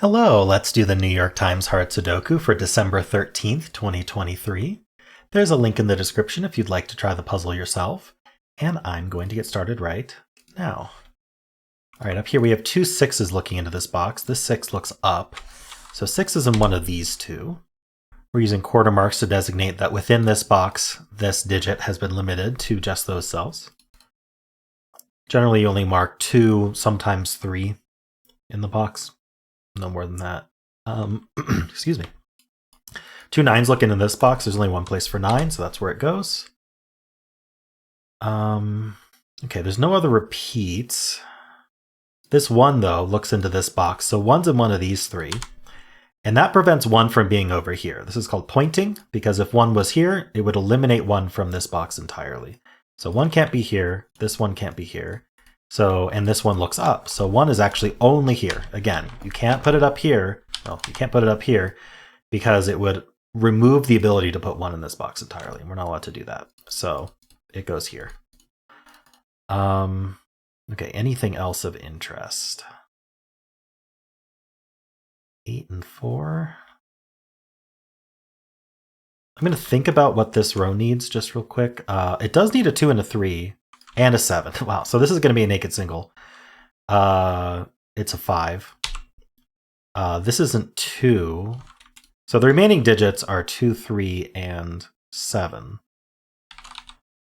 Hello, let's do the New York Times Hard Sudoku for December 13th, 2023. There's a link in the description if you'd like to try the puzzle yourself, and I'm going to get started right now. All right, up here we have two sixes looking into this box. This six looks up, so six is in one of these two. We're using quarter marks to designate that within this box, this digit has been limited to just those cells. Generally, you only mark 2, sometimes 3 in the box. No more than that. Excuse me. 2 9s look into this box. There's only one place for 9, so that's where it goes. Okay, there's no other repeats. This 1, though, looks into this box, so 1's in one of these 3. And that prevents 1 from being over here. This is called pointing, because if 1 was here, it would eliminate 1 from this box entirely. So 1 can't be here, this 1 can't be here. So, and this one looks up. So 1 is actually only here. Again, you can't put it up here. Well, you can't put it up here because it would remove the ability to put 1 in this box entirely. We're not allowed to do that. So it goes here. Okay, anything else of interest? 8 and 4. I'm going to think about what this row needs just real quick. It does need a 2 and a 3. And a 7. Wow, so this is going to be a naked single. It's a 5. This isn't 2. So the remaining digits are 2, 3, and 7. And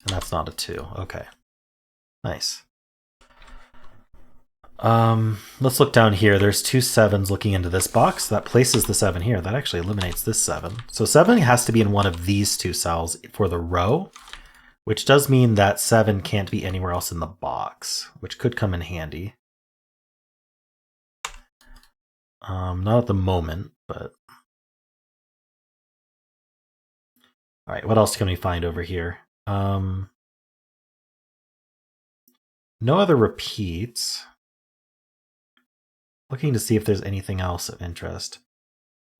that's not a 2. Okay. Nice. Let's look down here. There's 2 7s looking into this box. That places the 7 here. That actually eliminates this 7. So 7 has to be in one of these 2 cells for the row, which does mean that 7 can't be anywhere else in the box, which could come in handy. Not at the moment, but... All right, what else can we find over here? No other repeats. Looking to see if there's anything else of interest.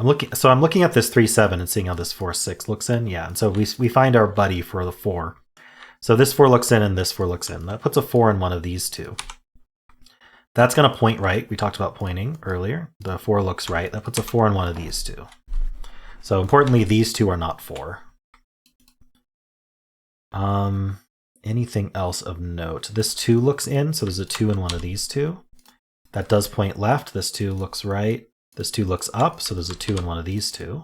I'm looking at this 3 7 and seeing how this 4 6 looks in. Yeah, and so we find our buddy for the 4. So this 4 looks in and this 4 looks in. That puts a 4 in one of these 2. That's going to point right. We talked about pointing earlier. The 4 looks right. That puts a 4 in one of these 2. So importantly, these 2 are not 4. Anything else of note? This 2 looks in, so there's a 2 in one of these 2. That does point left. This 2 looks right. This 2 looks up, so there's a 2 in one of these 2.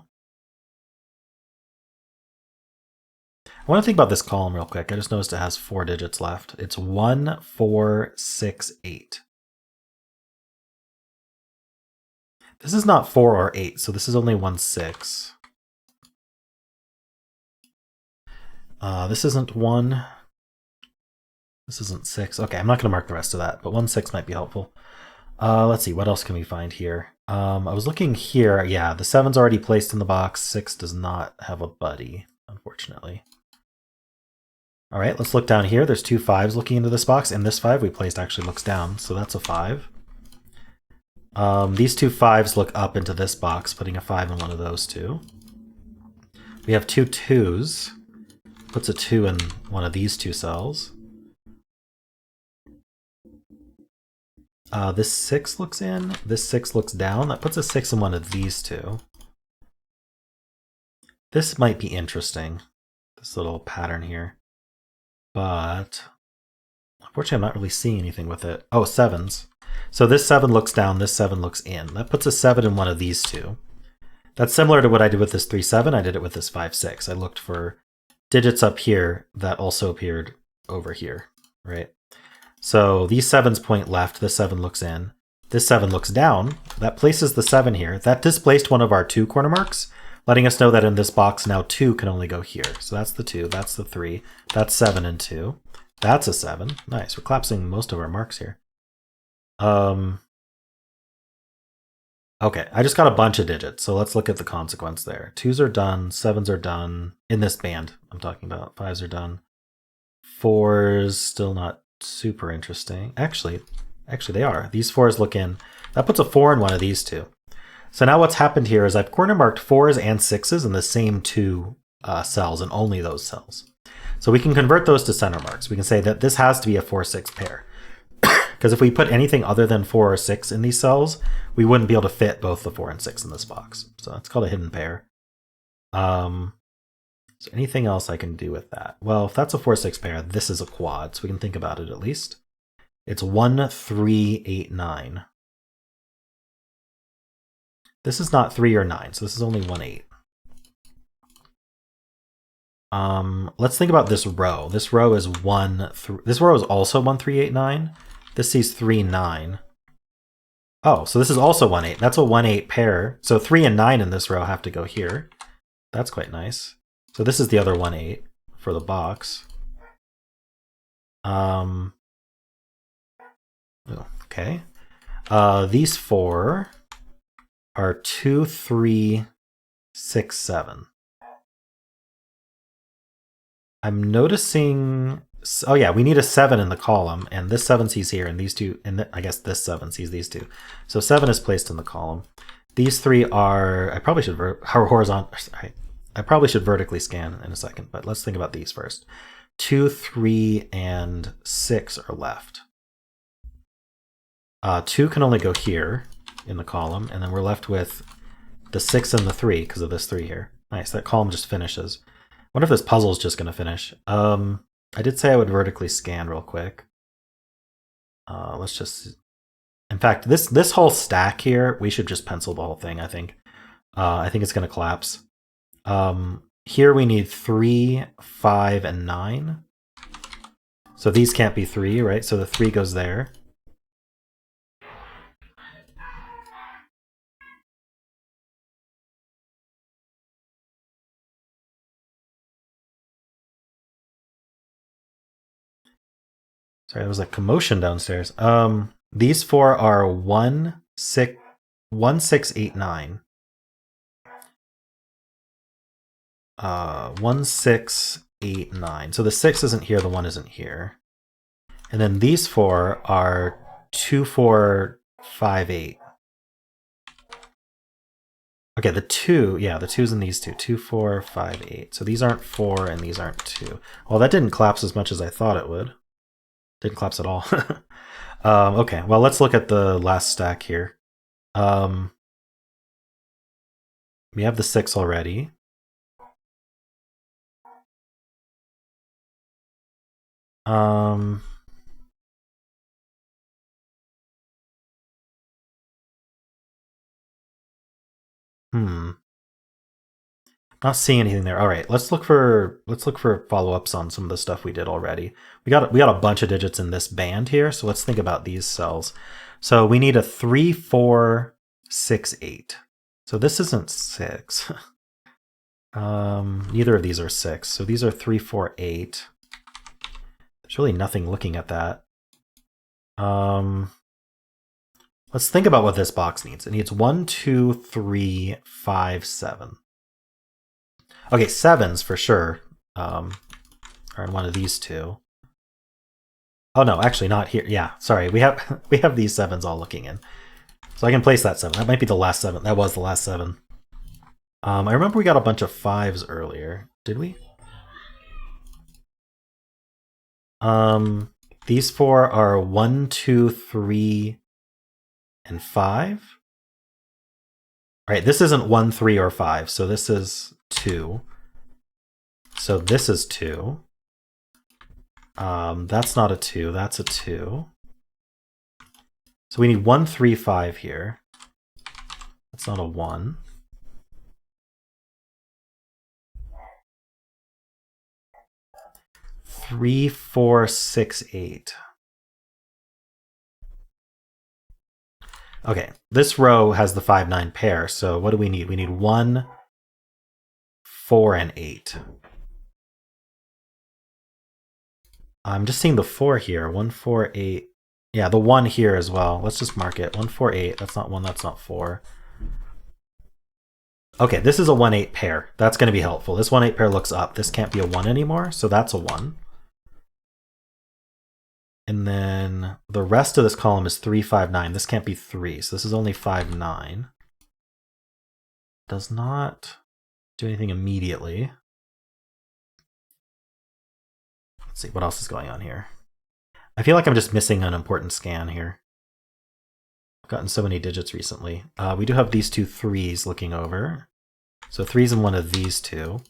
I want to think about this column real quick. I just noticed it has 4 digits left. It's 1, 4, 6, 8. This is not 4 or 8, so this is only 1 6. This isn't 1. This isn't 6. Okay, I'm not going to mark the rest of that, but 1 6 might be helpful. Let's see, what else can we find here? I was looking here. Yeah, the 7's already placed in the box. 6 does not have a buddy, unfortunately. All right, let's look down here. There's 2 5s looking into this box, and this 5 we placed actually looks down, so that's a 5. These 2 5s look up into this box, putting a 5 in one of those 2. We have 2 2s. Puts a 2 in one of these 2 cells. This 6 looks in. This 6 looks down. That puts a 6 in one of these 2. This might be interesting, this little pattern here. But unfortunately, I'm not really seeing anything with it. Oh, 7s. So this 7 looks down, this 7 looks in. That puts a 7 in one of these 2. That's similar to what I did with this 3 7. I did it with this 5 6. I looked for digits up here that also appeared over here, right? So these 7s point left, this 7 looks in. This 7 looks down. That places the 7 here. That displaced one of our 2 corner marks, letting us know that in this box now 2 can only go here. So that's the 2, that's the 3, that's 7 and 2. That's a 7. Nice, we're collapsing most of our marks here. Okay, I just got a bunch of digits, so let's look at the consequence there. 2s are done, 7s are done, in this band I'm talking about. 5s are done. 4s, still not super interesting. Actually they are. These 4s look in. That puts a 4 in one of these 2. So now what's happened here is I've corner marked 4s and 6s in the same 2 cells, and only those cells. So we can convert those to center marks. We can say that this has to be a 4 6 pair. Because if we put anything other than 4 or 6 in these cells, we wouldn't be able to fit both the 4 and 6 in this box. So that's called a hidden pair. So anything else I can do with that? Well, if that's a 4-6 pair, this is a quad, so we can think about it at least. It's 1, 3, 8, 9. This is not 3 or 9, so this is only 1, 8. Let's think about this row. This row is 1, 3. This row is also 1, 3, 8, 9. This sees 3, 9. Oh, so this is also 1, 8. That's a 1, 8 pair. So 3 and 9 in this row have to go here. That's quite nice. So this is the other 1, 8 for the box. Okay. These 4 are 2, 3, 6, 7. I'm noticing. Oh yeah, we need a 7 in the column, and this 7 sees here, and these two, and I guess this 7 sees these two. So 7 is placed in the column. These 3 are. I probably should horizontal. I probably should vertically scan in a second, but let's think about these first. 2, 3, and 6 are left. 2 can only go here in the column, and then we're left with the 6 and the 3 because of this 3 here. Nice, that column just finishes. I wonder if this puzzle is just going to finish. I did say I would vertically scan real quick. Let's just... In fact, this whole stack here, we should just pencil the whole thing, I think. I think it's going to collapse. Here we need 3, 5, and 9. So these can't be 3, right? So the 3 goes there. Sorry, there was a commotion downstairs. These 4 are 1, 6, 8, 9. 1, 6, 8, 9. So the 6 isn't here, the 1 isn't here. And then these 4 are 2, 4, 5, 8. Okay, the 2, yeah, the 2's in these two. 2, 4, 5, 8. So these aren't 4 and these aren't 2. Well, that didn't collapse as much as I thought it would. Didn't collapse at all. Okay, well, let's look at the last stack here. We have the 6 already. Not seeing anything there. All right, let's look for follow-ups on some of the stuff we did already. We got a bunch of digits in this band here, so let's think about these cells. So we need a 3, 4, 6, 8. So this isn't 6. Neither of these are 6. So these are 3, 4, 8. There's really nothing looking at that. Let's think about what this box needs. It needs 1, 2, 3, 5, 7. Okay, 7s for sure are in one of these two. Oh no, actually not here. Yeah, sorry. We have these 7s all looking in. So I can place that 7. That might be the last 7. That was the last 7. I remember we got a bunch of 5s earlier. Did we? These 4 are 1, 2, 3, and 5. All right, this isn't 1, 3, or 5, so this is 2. So this is 2. That's not a 2, that's a 2. So we need 1, 3, 5 here. That's not a 1. Three, 4, 6, 8. Okay, this row has the 5, 9 pair, so what do we need? We need 1, 4, and 8. I'm just seeing the 4 here. 1, 4, 8. Yeah, the 1 here as well. Let's just mark it. 1, 4, 8. That's not 1, that's not 4. Okay, this is a 1, 8 pair. That's going to be helpful. This 1, 8 pair looks up. This can't be a 1 anymore, so that's a 1. And then the rest of this column is 3, 5, 9. This can't be 3, so this is only 5, 9. Does not do anything immediately. Let's see, what else is going on here? I feel like I'm just missing an important scan here. I've gotten so many digits recently. We do have these two threes looking over. So threes in one of these two.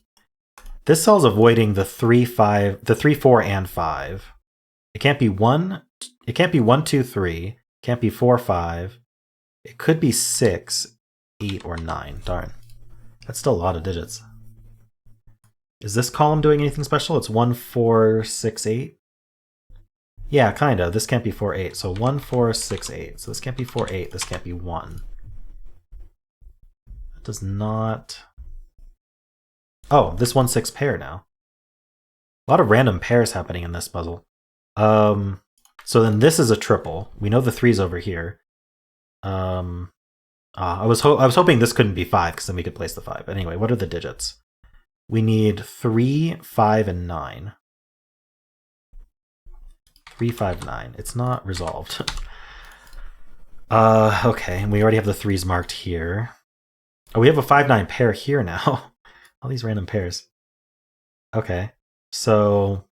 This cell's avoiding the 3, 5, the 3, 4, and 5. It can't be 1. It can't be 1, 2, 3. It can't be 4, 5. It could be 6, 8, or 9. Darn. That's still a lot of digits. Is this column doing anything special? It's 1, 4, 6, 8? Yeah, kind of. This can't be 4, 8. So 1, 4, 6, 8. So this can't be 4, 8. This can't be 1. That does not... Oh, this 1, 6 pair now. A lot of random pairs happening in this puzzle. So then this is a triple. We know the 3's over here. I was hoping this couldn't be 5 because then we could place the 5. Anyway, what are the digits? We need 3, 5, and 9. 3, 5, 9. It's not resolved. Okay, and we already have the 3's marked here. Oh, we have a 5, 9 pair here now. All these random pairs. Okay, so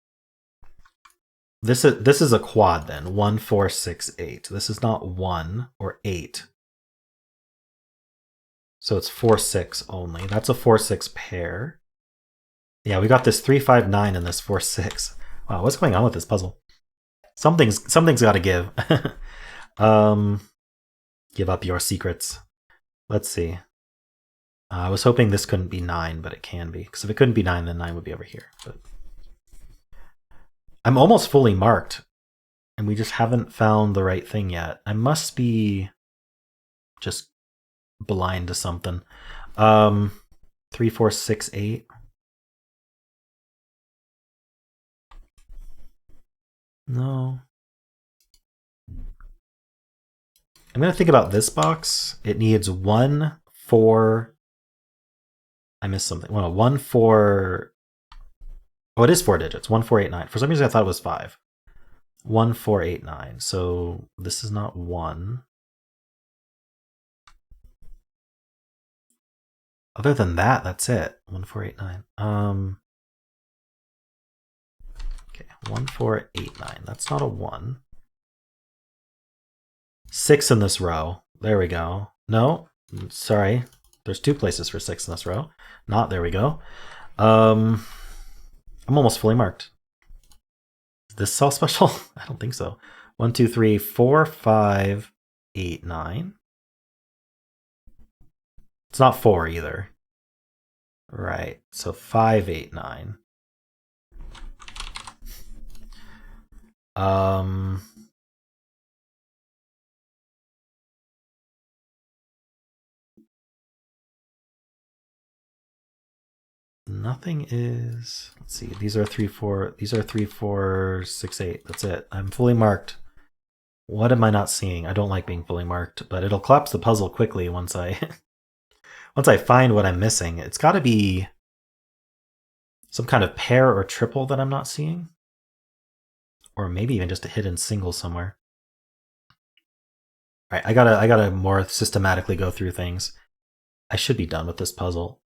this is a quad then. 1, 4, 6, 8. This is not 1 or 8. So it's 4, 6 only. That's a 4, 6 pair. Yeah, we got this 3, 5, 9 and this 4, 6. Wow, what's going on with this puzzle? Something's got to give. Give up your secrets. Let's see. I was hoping this couldn't be 9, but it can be. Because if it couldn't be 9, then 9 would be over here. But I'm almost fully marked, and we just haven't found the right thing yet. I must be just blind to something. 3, 4, 6, 8. No. I'm going to think about this box. It needs 1, 4. I missed something. Well, 1, 4. Oh, it is 4 digits. 1, 4, 8, 9. For some reason, I thought it was 5. 1, 4, 8, 9. So this is not 1. Other than that, that's it. 1, 4, 8, 9. Okay, 1, 4, 8, 9. That's not a 1. 6 in this row. There we go. No, sorry. There's 2 places for 6 in this row. Not, there we go. I'm almost fully marked. Is this cell special? I don't think so. 1, 2, 3, 4, 5, 8, 9. It's not 4 either. Right, so 5, 8, 9. Nothing is. Let's see. These are 3, 4. These are 3, 4, 6, 8. That's it. I'm fully marked. What am I not seeing? I don't like being fully marked, but it'll collapse the puzzle quickly once I once I find what I'm missing. It's got to be some kind of pair or triple that I'm not seeing, or maybe even just a hidden single somewhere. All right, I gotta more systematically go through things. I should be done with this puzzle.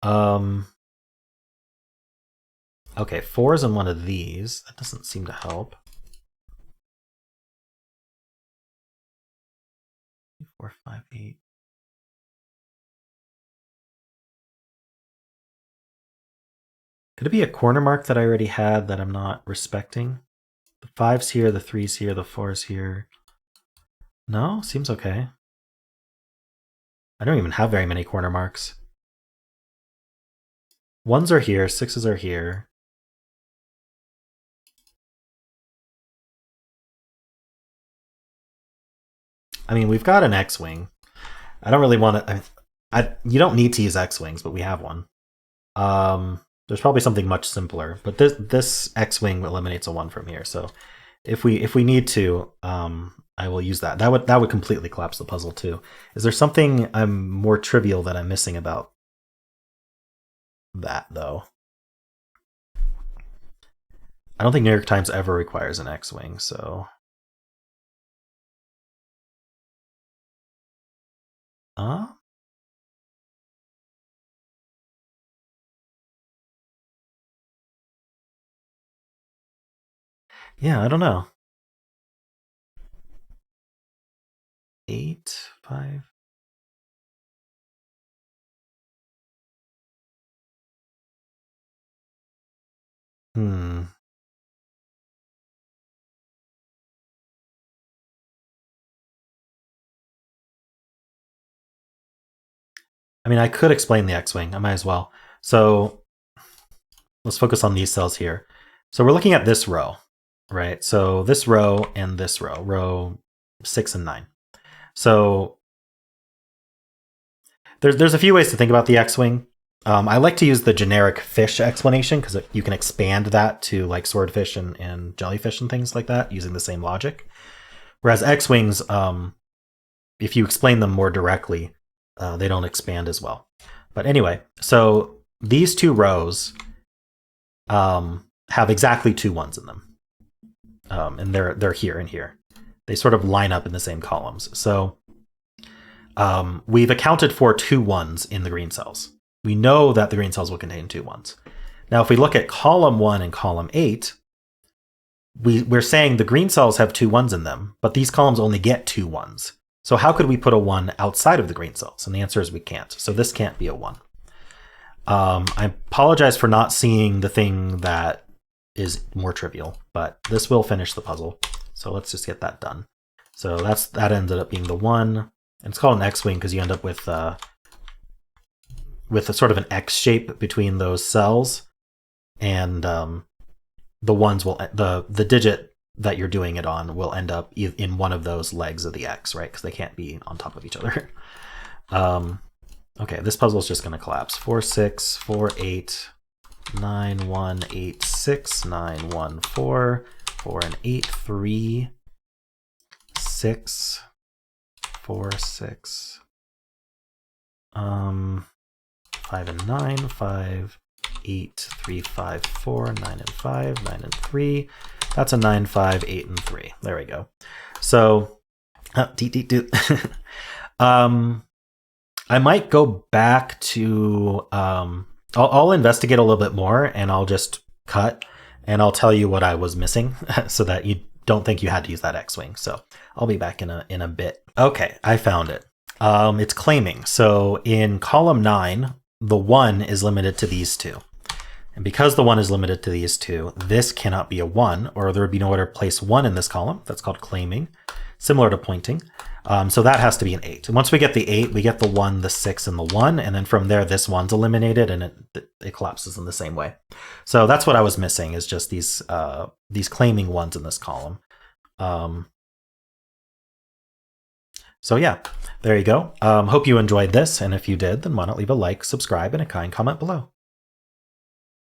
Okay, 4's in one of these. That doesn't seem to help. 4, 5, 8. Could it be a corner mark that I already had that I'm not respecting? The 5's here, the 3's here, the 4's here. No, seems okay. I don't even have very many corner marks. 1's are here, 6's are here. I mean, we've got an X-Wing. I don't really want to... you don't need to use X-Wings, but we have one. There's probably something much simpler, but this X-Wing eliminates a 1 from here. So if we need to, I will use that. That would completely collapse the puzzle too. Is there something more trivial that I'm missing about that though? I don't think New York Times ever requires an X-Wing, so... Yeah, I don't know. 5. I mean, I could explain the X-wing. I might as well. So let's focus on these cells here. So we're looking at this row, right? So this row and this row, row 6 and 9. So there's a few ways to think about the X-wing. I like to use the generic fish explanation because you can expand that to like swordfish and jellyfish and things like that using the same logic. Whereas X-wings, if you explain them more directly, they don't expand as well. But anyway, so these two rows have exactly 2 1s in them, and they're here and here. They sort of line up in the same columns. So we've accounted for 2 1s in the green cells. We know that the green cells will contain 2 1s. Now, if we look at column 1 and column 8, we're saying the green cells have 2 1s in them, but these columns only get 2 1s. So how could we put a 1 outside of the green cells? And the answer is we can't. So this can't be a 1. I apologize for not seeing the thing that is more trivial, but this will finish the puzzle. So let's just get that done. So that ended up being the 1. And it's called an X-wing because you end up with a sort of an X shape between those cells, and the ones will the digit that you're doing it on will end up in one of those legs of the X, right? Because they can't be on top of each other. Okay, this puzzle is just going to collapse. 4 6 4 8 9 1 8 6 9 1 4 4 and 8 3 6 4 6 5 and 9 5 8 3 5 4 9 and 5 9 and 3. That's a 9 5 8 and 3. There we go. So I might go back to I'll investigate a little bit more, and I'll just cut and I'll tell you what I was missing so that you don't think you had to use that X-wing. So I'll be back in a bit. Okay, I found it. It's claiming. So in column 9, the 1 is limited to these 2. And because the 1 is limited to these 2, this cannot be a 1, or there would be no way to place 1 in this column. That's called claiming, similar to pointing. So that has to be an 8. And once we get the 8, we get the 1, the 6, and the 1. And then from there, this 1's eliminated, and it collapses in the same way. So that's what I was missing, is just these claiming 1s in this column. So yeah, there you go. Hope you enjoyed this. And if you did, then why not leave a like, subscribe, and a kind comment below.